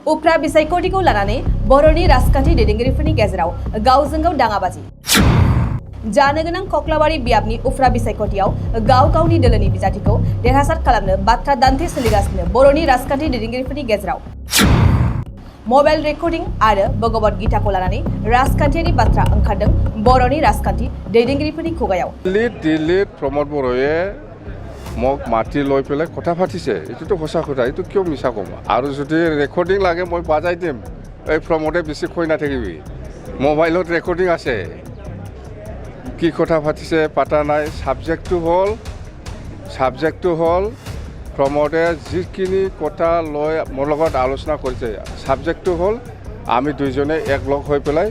उफ्रा बिसायख'थिखौ लानानै बर'नि राजखान्थि दैदेनगिरिफोरनि गेजेराव गावजों गाव दाङाबाजि जानो गोनां कक्लाबारि बियाबनि उफ्रा बिसायख'थियाव गाव गावनि दोलोनि बिजाथिखौ देरहासार खालामनो बाथ्रा दान्थे सोलिगासिनो बर'नि राजखान्थि दैदेनगिरिफोरनि गेजेराव मबाइल रेकर्डिं आरो भगवत गीताखौ लानानै राजखान्थियारि बाथ्रा ओंखारदों बर'नि राजखान्थि दैदेनगिरिफोरनि खुगायाव दिल्लीत प्रमोद बर'ए মোক মাতি লৈ পেলাই কথা পাতিছে এইটোতো সঁচা কথা এইটো কিয় মিছা ক'ম আৰু যদি ৰেকৰ্ডিং লাগে মই বাজাই দিম এই প্ৰমোদে বেছি কৈ নাথাকিবি মোবাইলত ৰেকৰ্ডিং আছে কি কথা পাতিছে পাতা নাই সাবজেক্টটো হ'ল প্ৰমোদে যিখিনি কথা লৈ মোৰ লগত আলোচনা কৰিছে সাবজেক্টটো হ'ল আমি দুইজনে একলগ হৈ পেলাই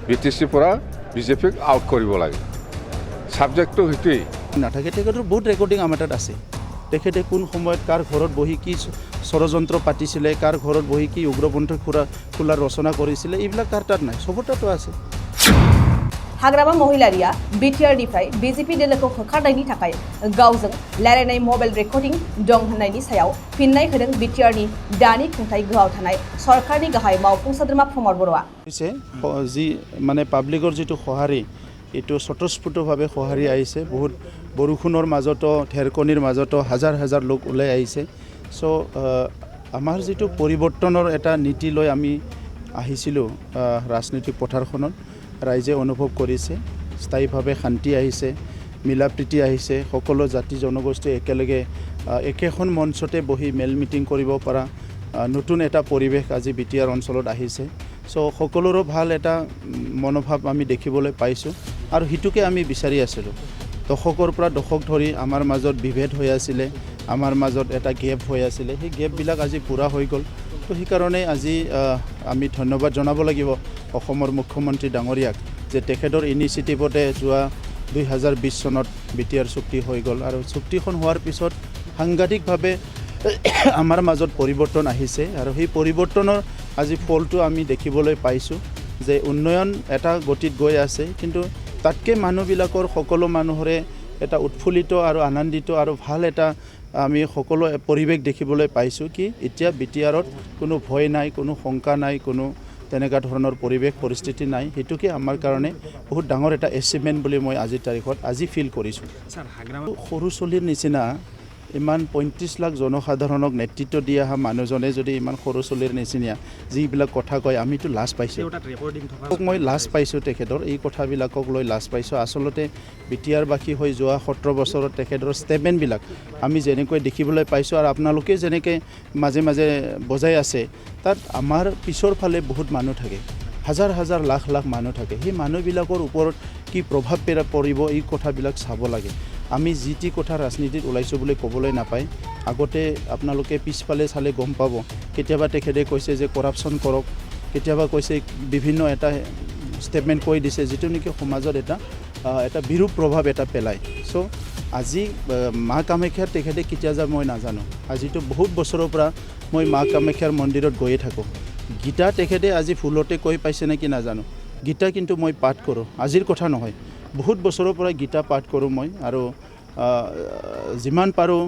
বিটিচিৰ পৰা বিজেপিক আউট কৰিব লাগে সাবজেক্টটো সেইটোৱেই নাথাকে তেখেতৰ বহুত ৰেকৰ্ডিং আমাৰ তাত আছে তেখেতে কোন সময়ত কাৰ ঘৰত বহি কি ষড়যন্ত্ৰ পাতিছিলে কাৰ ঘৰত বহি কি উগ্ৰপন্থী খোলা ৰচনা কৰিছিলে এইবিলাক কাৰ তাত নাই চবৰ তাতো আছে हाग्रामा महिलारिया बिटिआरनिफ्राय बिजेपि दोलोखौ होखारनायनि थाखाय गावजों रायलायनाय मबाइल रेकर्डिं दं होननायनि सायाव फिननाय होदों बिटिआरनि दानि खुंथाय गोहोआव थानाय सरकारनि गाहाय मावफुं सोद्रोमा प्रमोद बर'आ जी माने पाब्लिকৰ जितु सहारि एटु स्वतःस्फूर्तभाৱে सहारि आइছে बहुत बरषुণৰ মাজতো ঢেৰকনিৰ মাজতো হাজাৰ হাজাৰ লোক ওলাই আহিছে সো আমাৰ जितु পৰিৱৰ্তনৰ এটা নীতি লৈ আমি আহিছিলোঁ ৰাজনৈতিক পথাৰখনত ৰাইজে অনুভৱ কৰিছে স্থায়ীভাৱে শান্তি আহিছে মিলা প্ৰীতি আহিছে সকলো জাতি জনগোষ্ঠী একেলগে একেখন মঞ্চতে বহি মেল মিটিং কৰিব পৰা নতুন এটা পৰিৱেশ আজি বিটিআৰ অঞ্চলত আহিছে সো সকলোৰো ভাল এটা মনোভাৱ আমি দেখিবলৈ পাইছোঁ আৰু হিতুকে আমি বিচাৰি আছিলোঁ দশকৰ পৰা দশক ধৰি আমাৰ মাজত বিভেদ হৈ আছিলে আমাৰ মাজত এটা গেপ হৈ আছিলে সেই গেপবিলাক আজি পুৰা হৈ গ'ল তো সেইকাৰণে আজি আমি ধন্যবাদ জনাব লাগিব অসমৰ মুখ্যমন্ত্ৰী ডাঙৰীয়াক যে তেখেতৰ ইনিচিয়েটিভতে যোৱা 2020 চনত বিটিআৰ চুক্তি হৈ গ'ল আৰু চুক্তিখন হোৱাৰ পিছত সাংঘাতিকভাৱে আমাৰ মাজত পৰিৱৰ্তন আহিছে আৰু সেই পৰিৱৰ্তনৰ আজি ফলটো আমি দেখিবলৈ পাইছোঁ যে উন্নয়ন এটা গতিত গৈ আছে কিন্তু তাতকৈ মানুহবিলাকৰ সকলো মানুহৰে এটা উৎফুল্লিত আৰু আনন্দিত আৰু ভাল এটা আমি সকলো পৰিৱেশ দেখিবলৈ পাইছোঁ কি এতিয়া বিটিআৰত কোনো ভয় নাই কোনো শংকা নাই কোনো তেনেকুৱা ধৰণৰ পৰিৱেশ পৰিস্থিতি নাই হেতুকে আমাৰ কাৰণে বহুত ডাঙৰ এটা এচিভমেন্ট বুলি মই আজিৰ তাৰিখত আজি ফিল কৰিছোঁ সৰু চলিৰ নিচিনা ইমান 35 লাখ জনসাধাৰণক নেতৃত্ব দিয়া মানুহজনে যদি ইমান সৰু চলিৰ নিচিনা যিবিলাক কথা কয় আমিতো লাজ পাইছোঁ মই লাজ পাইছোঁ তেখেতৰ এই কথাবিলাকক লৈ লাজ পাইছোঁ আচলতে বিটিআৰবাসী হৈ যোৱা 17 বছৰত তেখেতৰ ষ্টেটমেণ্টবিলাক আমি যেনেকৈ দেখিবলৈ পাইছোঁ আৰু আপোনালোকে যেনেকৈ মাজে মাজে বজাই আছে তাত আমাৰ পিছৰ ফালে বহুত মানুহ থাকে হাজাৰ হাজাৰ লাখ লাখ মানুহ থাকে সেই মানুহবিলাকৰ ওপৰত কি প্ৰভাৱ পৰিব এই কথাবিলাক চাব লাগে আমি যিটি কথা ৰাজনীতিত ওলাইছোঁ বুলি ক'বলৈ নাপায় আগতে আপোনালোকে পিছফালে চালে গম পাব কেতিয়াবা তেখেতে কৈছে যে কৰাপশ্যন কৰক কেতিয়াবা কৈছে বিভিন্ন এটা ষ্টেটমেণ্ট কৈ দিছে যিটো নেকি সমাজত এটা বিৰূপ প্ৰভাৱ এটা পেলায় চ' আজি মা কামাখ্যাৰ তেখেতে কেতিয়া যায় মই নাজানো আজিতো বহুত বছৰৰ পৰা মই মা কামাখ্যাৰ মন্দিৰত গৈয়ে থাকোঁ গীতা তেখেতে আজি ফুলতে কৈ পাইছে নেকি নাজানো গীতা কিন্তু মই পাঠ কৰোঁ আজিৰ কথা নহয় বহুত বছৰৰ পৰা গীতা পাঠ কৰোঁ মই আৰু যিমান পাৰোঁ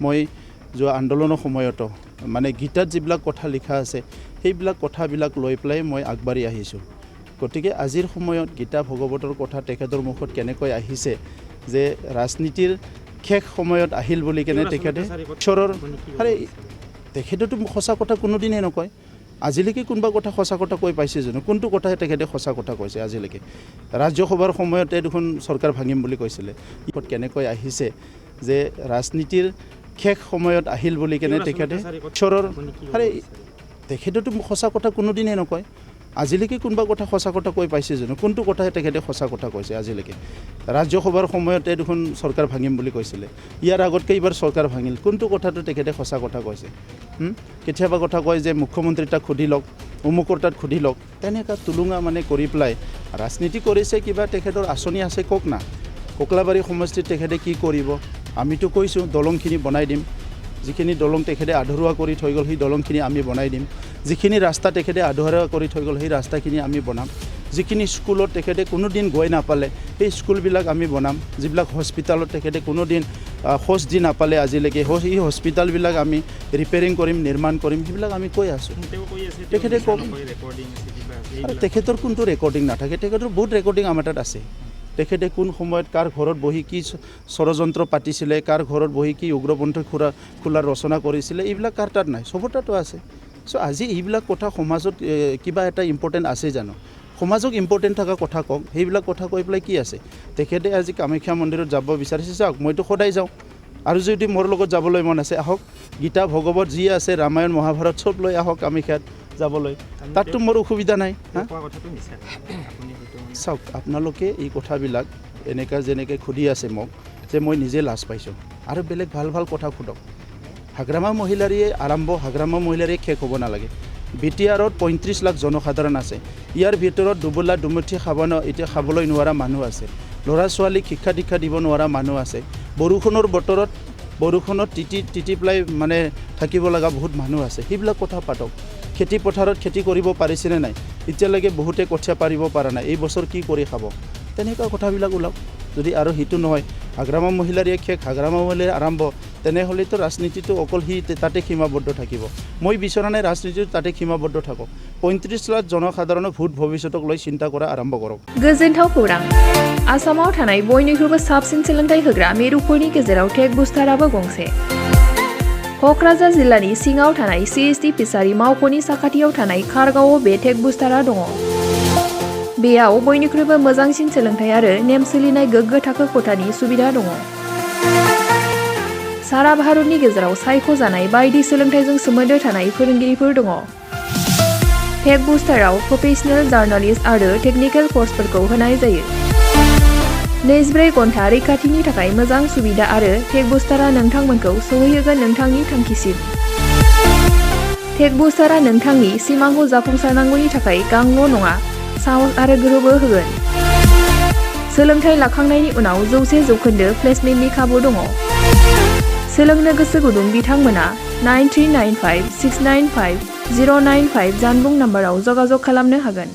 মই যোৱা আন্দোলনৰ সময়তো মানে গীতাত যিবিলাক কথা লিখা আছে সেইবিলাক কথাবিলাক লৈ পেলাই মই আগবাঢ়ি আহিছোঁ গতিকে আজিৰ সময়ত গীতা ভগৱতৰ কথা তেখেতৰ মুখত কেনেকৈ আহিছে যে ৰাজনীতিৰ শেষ সময়ত আহিল বুলি কেনে তেখেতে ঈশ্বৰৰ আৰে তেখেতেতো সঁচা কথা কোনোদিনে নকয় আজিলৈকে কোনোবা কথা সঁচা কথা কৈ পাইছে জানো কোনটো কথাহে তেখেতে সঁচা কথা কৈছে আজিলৈকে ৰাজ্যসভাৰ সময়তে দেখোন চৰকাৰ ভাঙিম বুলি কৈছিলে ইহঁত কেনেকৈ আহিছে যে ৰাজনীতিৰ শেষ সময়ত আহিল বুলি কেনে তেখেতে ঈশ্বৰৰ আৰে তেখেতেতো সঁচা কথা কোনোদিনে নকয় আজিলৈকে কোনোবা কথা সঁচা কথা কৈ পাইছে জানো কোনটো কথাহে তেখেতে সঁচা কথা কৈছে আজিলৈকে ৰাজ্যসভাৰ সময়তে দেখোন চৰকাৰ ভাঙিম বুলি কৈছিলে ইয়াৰ আগতকৈ এইবাৰ চৰকাৰ ভাঙিল কোনটো কথাটো তেখেতে সঁচা কথা কৈছে কেতিয়াবা কথা কয় যে মুখ্যমন্ত্ৰী তাক সুধি লওক অমুকৰ তাত সুধি লওক তেনেকুৱা তুলুঙা মানে কৰি পেলাই ৰাজনীতি কৰিছে কিবা তেখেতৰ আঁচনি আছে কওক না ককলাবাৰী সমষ্টিত তেখেতে কি কৰিব আমিতো কৈছোঁ দলংখিনি বনাই দিম যিখিনি দলং তেখেতে আধৰুৱা কৰি থৈ গ'ল সেই দলংখিনি আমি বনাই দিম যিখিনি ৰাস্তা তেখেতে আধৰুৱা কৰি থৈ গ'ল সেই ৰাস্তাখিনি আমি বনাম যিখিনি স্কুলত তেখেতে কোনোদিন গৈ নাপালে সেই স্কুলবিলাক আমি বনাম যিবিলাক হস্পিটেলত তেখেতে কোনোদিন খোজ দি নাপালে আজিলৈকে এই হস্পিটেলবিলাক আমি ৰিপেয়াৰিং কৰিম নিৰ্মাণ কৰিম সেইবিলাক আমি কৈ আছোঁ তেখেতে কওক আৰু তেখেতৰ কোনটো ৰেকৰ্ডিং নাথাকে তেখেতৰ বহুত ৰেকৰ্ডিং আমাৰ তাত আছে তেখেতে কোন সময়ত কাৰ ঘৰত বহি কি ষড়যন্ত্ৰ পাতিছিলে কাৰ ঘৰত বহি কি উগ্ৰপন্থী খোলাৰ ৰচনা কৰিছিলে এইবিলাক কাৰ তাত নাই চবৰ তাতো আছে চ' আজি এইবিলাক কথা সমাজত কিবা এটা ইম্পৰ্টেণ্ট আছে জানো সমাজক ইম্পৰ্টেণ্ট থকা কথা কওক সেইবিলাক কথা কৈ পেলাই কি আছে তেখেতে আজি কামাখ্যা মন্দিৰত যাব বিচাৰিছে চাওক মইতো সদায় যাওঁ আৰু যদি মোৰ লগত যাবলৈ মন আছে আহক গীতা ভগৱত যি আছে ৰামায়ণ মহাভাৰত চব লৈ আহক কামাখ্যাত যাবলৈ তাততো মোৰ অসুবিধা নাই চাওক আপোনালোকে এই কথাবিলাক এনেকৈ যেনেকৈ সুধি আছে মোক যে মই নিজে লাজ পাইছোঁ আৰু বেলেগ ভাল ভাল কথা সোধক হাগ্ৰামা মহিলাৰীয়ে হাগ্ৰামা মহিলাৰীয়ে শেষ হ'ব নালাগে বিটিআৰত 35 লাখ জনসাধাৰণ আছে ইয়াৰ ভিতৰত দুবেলা দুমুঠি এতিয়া খাবলৈ নোৱাৰা মানুহ আছে ল'ৰা ছোৱালীক শিক্ষা দীক্ষা দিব নোৱাৰা মানুহ আছে বৰষুণৰ বতৰত বৰষুণত তিতি পেলাই মানে থাকিব লগা বহুত মানুহ আছে সেইবিলাক কথা পাতক খেতি পথাৰত খেতি কৰিব পাৰিছেনে নাই এতিয়ালৈকে বহুতে কঠীয়া পাৰিব পৰা নাই এই বছৰ কি কৰি খাব তেনেকুৱা কথাবিলাক ওলাওক যদি আৰু সেইটো নহয় হাগ্ৰামা মহিলাৰীয়ে শেষ হাগ্ৰামা মহিলাৰ আৰম্ভ তেনেহ'লেতো ৰাজনীতিটো অকল তাতে সীমাবদ্ধ থাকিব মই বিচৰা নাই ৰাজনীতিটো তাতে সীমাবদ্ধ থাকক 35 লাখ জনসাধাৰণৰ ভোট ভৱিষ্যতক লৈ চিন্তা কৰা আৰম্ভ কৰক गोजोनथाव खौरां आसामाव थानाय बयनिख्रुइबो साबसिन सोलोंथाइ होग्रा मिरुफोरनि गेजेराव टेक बुस्टाराबो गंसे क'क्राझार जिल्लानि सिङाव थानाय CST फिसारि मावख'नि साखाथियाव थानाय खारगावआव बे टेक बुस्टारा दङ बेयाव बयनिख्रुइबो मोजांसिन सोलोंथाइ आरो नेम सोलिनाय गोग्गो थाखो खथानि सुबिदा दङ सारा भारतनि गेजेराव सायख'जानाय बायदि सोलोंथाइजों सोमोन्दो थानाय फोरोंगिरिफोर दङ टेक बुस्टाराव प्रफेशनेल जार्नालिस्ट आरो टेकनिकेल कर्सफोरखौ होनाय जायो 24 घन्टा रैखाथिनि थाखाय मोजां सुबिदा आरो टेक बुस्टारा नोंथांमोनखौ सौहैहोगोन नोंथांनि थांखिसिम टेक बुस्टारा नोंथांनि सिमांखौ जाफुंसारनांगौनि थाखाय गांल' नङा साहस आरो गोहोबो होगोन सोलोंथाइ लाखांनायनि उनाव 100% प्लेसमेन्टनि खाबु दङ सोलोंनो गोसो गुदुं बिथांमोना 9395695095 जानबुं नाम्बाराव जगाजग खालामनो हागोन